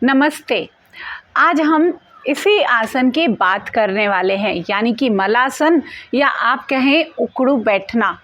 नमस्ते। आज हम इसी आसन की बात करने वाले हैं, यानी कि मलासन या आप कहें उकड़ू बैठना।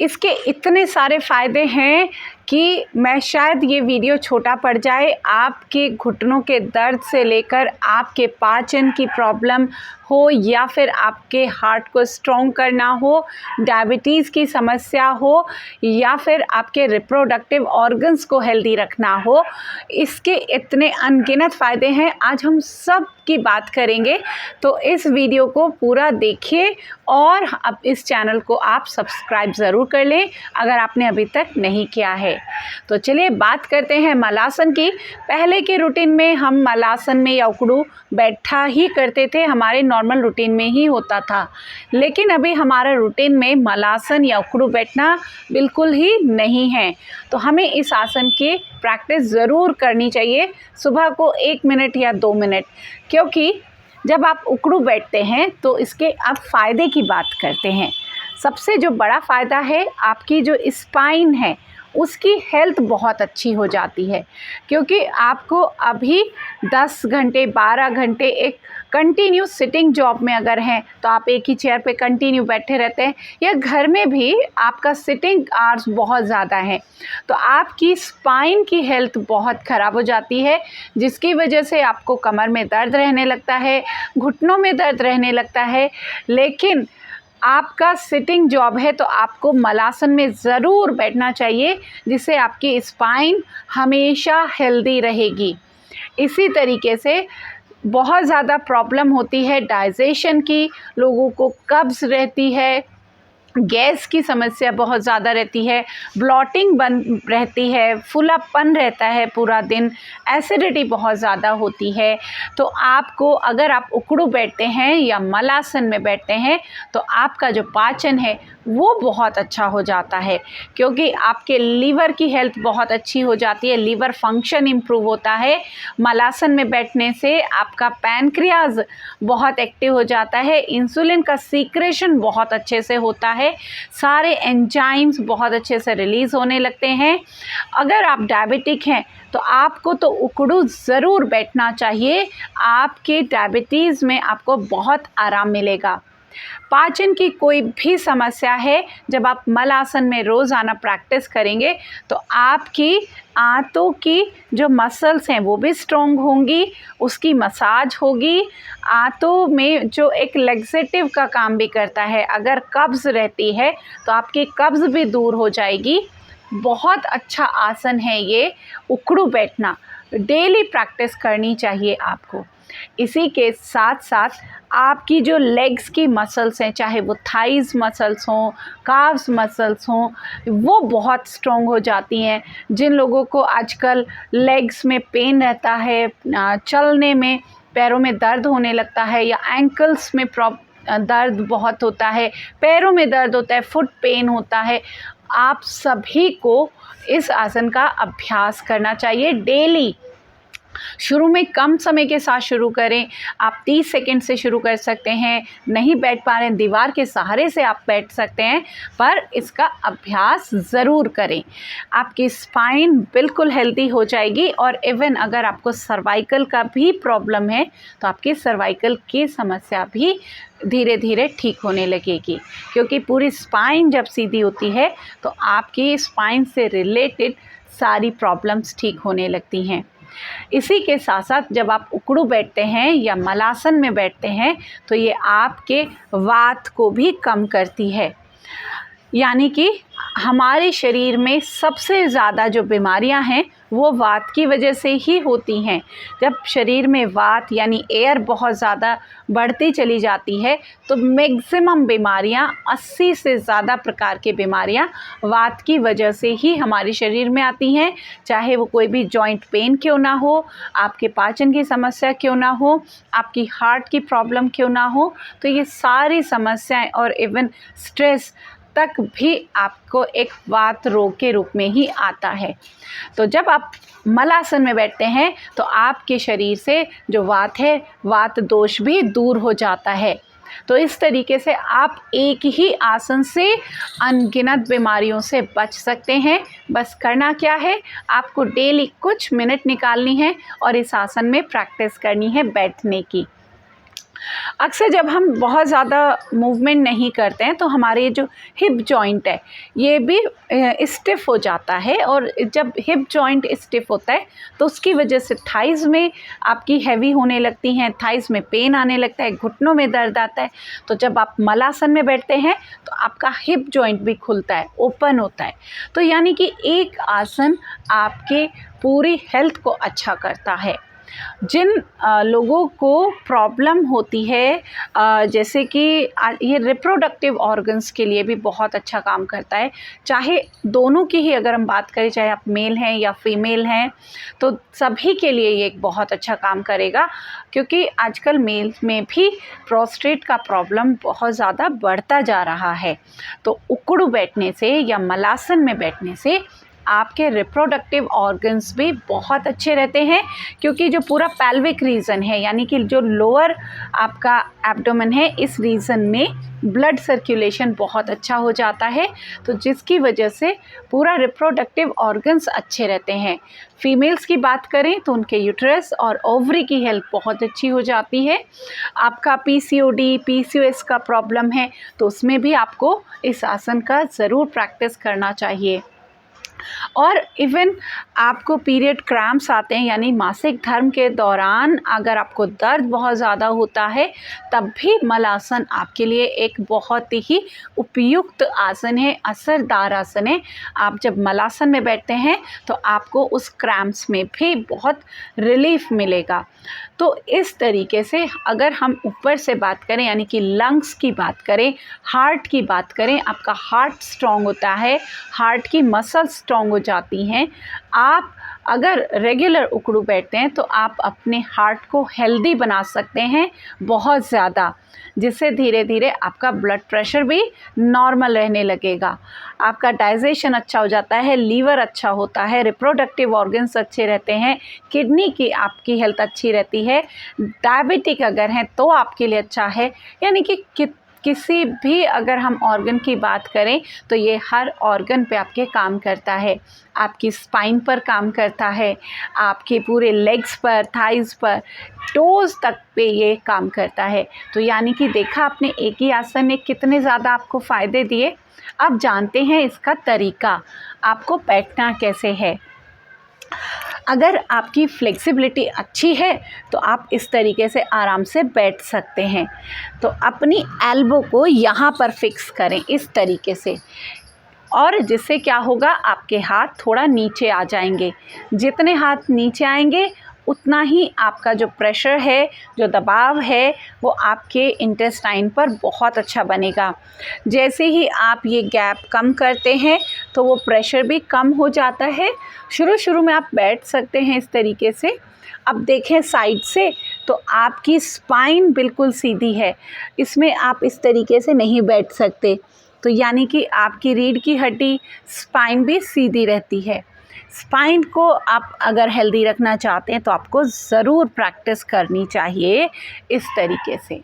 इसके इतने सारे फ़ायदे हैं कि मैं शायद ये वीडियो छोटा पड़ जाए। आपके घुटनों के दर्द से लेकर आपके पाचन की प्रॉब्लम हो या फिर आपके हार्ट को स्ट्रॉन्ग करना हो, डायबिटीज़ की समस्या हो या फिर आपके रिप्रोडक्टिव ऑर्गन्स को हेल्दी रखना हो, इसके इतने अनगिनत फ़ायदे हैं। आज हम सब की बात करेंगे, तो इस वीडियो को पूरा देखिए और अब इस चैनल को आप सब्सक्राइब ज़रूर कर लें अगर आपने अभी तक नहीं किया है। तो चलिए बात करते हैं मलासन की। पहले के रूटीन में हम मलासन में या उकड़ू बैठा ही करते थे, हमारे नॉर्मल रूटीन में ही होता था। लेकिन अभी हमारा रूटीन में मलासन या उकड़ू बैठना बिल्कुल ही नहीं है। तो हमें इस आसन की प्रैक्टिस ज़रूर करनी चाहिए, सुबह को 1 मिनट या 2 मिनट, क्योंकि जब आप उकड़ू बैठते हैं तो इसके अब फ़ायदे की बात करते हैं। सबसे जो बड़ा फ़ायदा है, आपकी जो स्पाइन है उसकी हेल्थ बहुत अच्छी हो जाती है, क्योंकि आपको अभी 10 घंटे 12 घंटे एक कंटिन्यू सिटिंग जॉब में अगर हैं तो आप एक ही चेयर पे कंटिन्यू बैठे रहते हैं, या घर में भी आपका सिटिंग आवर्स बहुत ज़्यादा हैं, तो आपकी स्पाइन की हेल्थ बहुत ख़राब हो जाती है, जिसकी वजह से आपको कमर में दर्द रहने लगता है, घुटनों में दर्द रहने लगता है। लेकिन आपका सिटिंग जॉब है तो आपको मलासन में ज़रूर बैठना चाहिए, जिससे आपकी स्पाइन हमेशा हेल्दी रहेगी। इसी तरीके से बहुत ज़्यादा प्रॉब्लम होती है डाइजेशन की, लोगों को कब्ज़ रहती है, गैस की समस्या बहुत ज़्यादा रहती है, ब्लॉटिंग बन रहती है, फुलापन रहता है पूरा दिन, एसिडिटी बहुत ज़्यादा होती है। तो आपको अगर आप उकड़ू बैठते हैं या मलासन में बैठते हैं तो आपका जो पाचन है वो बहुत अच्छा हो जाता है, क्योंकि आपके लीवर की हेल्थ बहुत अच्छी हो जाती है, लीवर फंक्शन इम्प्रूव होता है। मलासन में बैठने से आपका पैनक्रियाज बहुत एक्टिव हो जाता है, इंसुलिन का सीक्रेशन बहुत अच्छे से होता है, सारे एंजाइम्स बहुत अच्छे से रिलीज़ होने लगते हैं। अगर आप डायबिटिक हैं तो आपको तो उकड़ू ज़रूर बैठना चाहिए, आपके डायबिटीज़ में आपको बहुत आराम मिलेगा। पाचन की कोई भी समस्या है, जब आप मलासन में रोज़ाना प्रैक्टिस करेंगे तो आपकी आंतों की जो मसल्स हैं वो भी स्ट्रॉन्ग होंगी, उसकी मसाज होगी। आंतों में जो एक लैक्सेटिव का काम भी करता है, अगर कब्ज़ रहती है तो आपकी कब्ज़ भी दूर हो जाएगी। बहुत अच्छा आसन है ये उकड़ू बैठना, डेली प्रैक्टिस करनी चाहिए आपको। इसी के साथ साथ आपकी जो लेग्स की मसल्स हैं, चाहे वो थाइज़ मसल्स हों, काव्स मसल्स हों, वो बहुत स्ट्रॉन्ग हो जाती हैं। जिन लोगों को आजकल लेग्स में पेन रहता है, चलने में पैरों में दर्द होने लगता है, या एंकल्स में दर्द बहुत होता है, पैरों में दर्द होता है, फुट पेन होता है, आप सभी को इस आसन का अभ्यास करना चाहिए डेली। शुरू में कम समय के साथ शुरू करें, आप 30 सेकंड से शुरू कर सकते हैं, नहीं बैठ पा रहे हैं दीवार के सहारे से आप बैठ सकते हैं, पर इसका अभ्यास ज़रूर करें। आपकी स्पाइन बिल्कुल हेल्दी हो जाएगी, और इवन अगर आपको सर्वाइकल का भी प्रॉब्लम है तो आपकी सर्वाइकल की समस्या भी धीरे धीरे ठीक होने लगेगी, क्योंकि पूरी स्पाइन जब सीधी होती है तो आपकी स्पाइन से रिलेटेड सारी प्रॉब्लम्स ठीक होने लगती हैं। इसी के साथ साथ जब आप उकड़ू बैठते हैं या मलासन में बैठते हैं तो ये आपके वात को भी कम करती है, यानी कि हमारे शरीर में सबसे ज़्यादा जो बीमारियां हैं वो वात की वजह से ही होती हैं। जब शरीर में वात यानी एयर बहुत ज़्यादा बढ़ती चली जाती है तो मैक्सिमम बीमारियां, 80 से ज़्यादा प्रकार की बीमारियां वात की वजह से ही हमारे शरीर में आती हैं। चाहे वो कोई भी जॉइंट पेन क्यों ना हो, आपके पाचन की समस्या क्यों ना हो, आपकी हार्ट की प्रॉब्लम क्यों ना हो, तो ये सारी समस्याएं और इवन स्ट्रेस तक भी आपको एक वात रोग के रूप में ही आता है। तो जब आप मलासन में बैठते हैं तो आपके शरीर से जो वात है, वात दोष भी दूर हो जाता है। तो इस तरीके से आप एक ही आसन से अनगिनत बीमारियों से बच सकते हैं। बस करना क्या है, आपको डेली कुछ मिनट निकालनी है और इस आसन में प्रैक्टिस करनी है बैठने की। अक्सर जब हम बहुत ज़्यादा मूवमेंट नहीं करते हैं तो हमारे जो हिप जॉइंट है ये भी स्टिफ़ हो जाता है, और जब हिप जॉइंट स्टिफ़ होता है तो उसकी वजह से थाइज़ में आपकी हैवी होने लगती हैं, थाइज़ में पेन आने लगता है, घुटनों में दर्द आता है। तो जब आप मलासन में बैठते हैं तो आपका हिप जॉइंट भी खुलता है, ओपन होता है। तो यानी कि एक आसन आपके पूरी हेल्थ को अच्छा करता है। जिन लोगों को प्रॉब्लम होती है, जैसे कि ये रिप्रोडक्टिव ऑर्गन्स के लिए भी बहुत अच्छा काम करता है। चाहे दोनों की ही अगर हम बात करें, चाहे आप मेल हैं या फीमेल हैं, तो सभी के लिए ये एक बहुत अच्छा काम करेगा, क्योंकि आजकल मेल्स में भी प्रोस्टेट का प्रॉब्लम बहुत ज़्यादा बढ़ता जा रहा है। तो उकड़ू बैठने से या मलासन में बैठने से आपके रिप्रोडक्टिव ऑर्गन्स भी बहुत अच्छे रहते हैं, क्योंकि जो पूरा पेल्विक रीजन है, यानी कि जो लोअर आपका एब्डोमेन है, इस रीजन में ब्लड सर्कुलेशन बहुत अच्छा हो जाता है, तो जिसकी वजह से पूरा रिप्रोडक्टिव ऑर्गन्स अच्छे रहते हैं। फीमेल्स की बात करें तो उनके यूट्रस और ओवरी की हेल्थ बहुत अच्छी हो जाती है। आपका पीसीओडी, पीसीओएस का प्रॉब्लम है तो उसमें भी आपको इस आसन का ज़रूर प्रैक्टिस करना चाहिए। और इवन आपको पीरियड क्रैम्प्स आते हैं, यानी मासिक धर्म के दौरान अगर आपको दर्द बहुत ज़्यादा होता है, तब भी मलासन आपके लिए एक बहुत ही उपयुक्त आसन है, असरदार आसन है। आप जब मलासन में बैठते हैं तो आपको उस क्रैम्प्स में भी बहुत रिलीफ मिलेगा। तो इस तरीके से अगर हम ऊपर से बात करें, यानी कि लंग्स की बात करें, हार्ट की बात करें, आपका हार्ट स्ट्रॉन्ग होता है, हार्ट की मसल्स स्ट्रॉन्ग हो जाती हैं। आप अगर रेगुलर उकड़ू बैठते हैं तो आप अपने हार्ट को हेल्दी बना सकते हैं बहुत ज़्यादा, जिससे धीरे धीरे आपका ब्लड प्रेशर भी नॉर्मल रहने लगेगा। आपका डाइजेशन अच्छा हो जाता है, लीवर अच्छा होता है, रिप्रोडक्टिव ऑर्गन्स अच्छे रहते हैं, किडनी की आपकी हेल्थ अच्छी रहती है, डायबिटिक अगर हैं तो आपके लिए अच्छा है। यानी कि किसी भी अगर हम ऑर्गन की बात करें तो ये हर ऑर्गन पे आपके काम करता है। आपकी स्पाइन पर काम करता है, आपके पूरे लेग्स पर, थाइज़ पर, टोज़ तक पे ये काम करता है। तो यानी कि देखा आपने, एक ही आसन ने कितने ज़्यादा आपको फ़ायदे दिए। अब जानते हैं इसका तरीका, आपको बैठना कैसे है। अगर आपकी फ्लेक्सिबिलिटी अच्छी है तो आप इस तरीके से आराम से बैठ सकते हैं। तो अपनी एल्बो को यहाँ पर फिक्स करें इस तरीके से, और जिससे क्या होगा, आपके हाथ थोड़ा नीचे आ जाएंगे। जितने हाथ नीचे आएंगे उतना ही आपका जो प्रेशर है, जो दबाव है, वो आपके इंटेस्टाइन पर बहुत अच्छा बनेगा। जैसे ही आप ये गैप कम करते हैं तो वो प्रेशर भी कम हो जाता है। शुरू में आप बैठ सकते हैं इस तरीके से। अब देखें साइड से तो आपकी स्पाइन बिल्कुल सीधी है, इसमें आप इस तरीके से नहीं बैठ सकते। तो यानी कि आपकी रीढ़ की हड्डी, स्पाइन भी सीधी रहती है। स्पाइन को आप अगर हेल्दी रखना चाहते हैं तो आपको ज़रूर प्रैक्टिस करनी चाहिए इस तरीके से।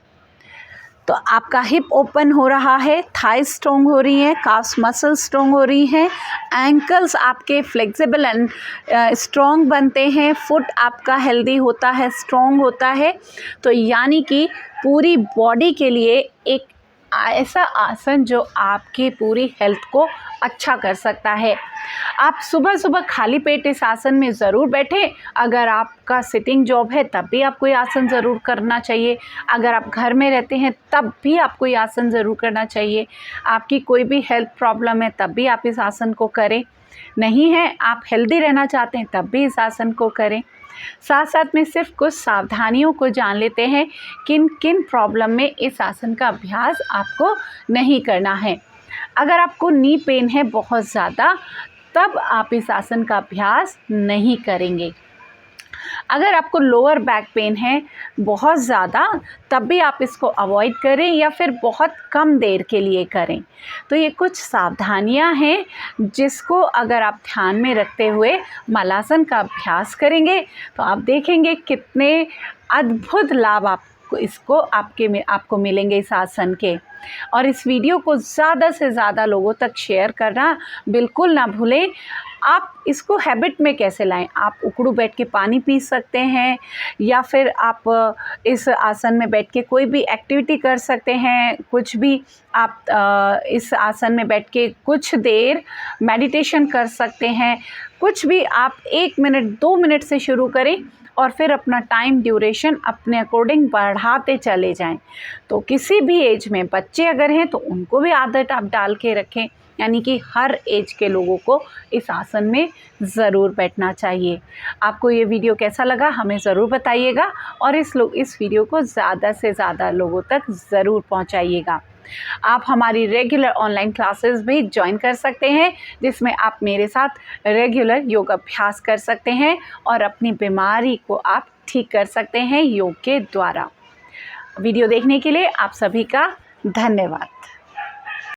तो आपका हिप ओपन हो रहा है, थाइज स्ट्रॉन्ग हो रही हैं, काफ्स मसल्स स्ट्रॉन्ग हो रही हैं, एंकल्स आपके फ्लेक्सिबल एंड स्ट्रॉन्ग बनते हैं, फुट आपका हेल्दी होता है, स्ट्रॉन्ग होता है। तो यानी कि पूरी बॉडी के लिए एक ऐसा आसन जो आपकी पूरी हेल्थ को अच्छा कर सकता है। आप सुबह सुबह खाली पेट इस आसन में ज़रूर बैठें। अगर आपका सिटिंग जॉब है तब भी आपको ये आसन ज़रूर करना चाहिए। अगर आप घर में रहते हैं तब भी आपको ये आसन ज़रूर करना चाहिए। आपकी कोई भी हेल्थ प्रॉब्लम है तब भी आप इस आसन को करें। नहीं है, आप हेल्दी रहना चाहते हैं तब भी इस आसन को करें। साथ साथ में सिर्फ कुछ सावधानियों को जान लेते हैं किन किन प्रॉब्लम में इस आसन का अभ्यास आपको नहीं करना है। अगर आपको नी पेन है बहुत ज़्यादा, तब आप इस आसन का अभ्यास नहीं करेंगे। अगर आपको लोअर बैक पेन है बहुत ज़्यादा, तब भी आप इसको अवॉइड करें या फिर बहुत कम देर के लिए करें। तो ये कुछ सावधानियां हैं जिसको अगर आप ध्यान में रखते हुए मलासन का अभ्यास करेंगे तो आप देखेंगे कितने अद्भुत लाभ आप इसको आपको मिलेंगे इस आसन के। और इस वीडियो को ज़्यादा से ज़्यादा लोगों तक शेयर करना बिल्कुल ना भूलें। आप इसको हैबिट में कैसे लाएं? आप उकड़ू बैठ के पानी पी सकते हैं, या फिर आप इस आसन में बैठ के कोई भी एक्टिविटी कर सकते हैं। कुछ भी आप इस आसन में बैठ के कुछ देर मेडिटेशन कर सकते हैं। कुछ भी आप 1 मिनट 2 मिनट से शुरू करें और फिर अपना टाइम ड्यूरेशन अपने अकॉर्डिंग बढ़ाते चले जाएं। तो किसी भी एज में बच्चे अगर हैं तो उनको भी आदत आप डाल के रखें, यानी कि हर एज के लोगों को इस आसन में ज़रूर बैठना चाहिए। आपको ये वीडियो कैसा लगा हमें ज़रूर बताइएगा, और इस वीडियो को ज़्यादा से ज़्यादा लोगों तक ज़रूर पहुंचाइएगा। आप हमारी रेगुलर ऑनलाइन क्लासेस भी ज्वाइन कर सकते हैं, जिसमें आप मेरे साथ रेगुलर योग अभ्यास कर सकते हैं और अपनी बीमारी को आप ठीक कर सकते हैं योग के द्वारा। वीडियो देखने के लिए आप सभी का धन्यवाद।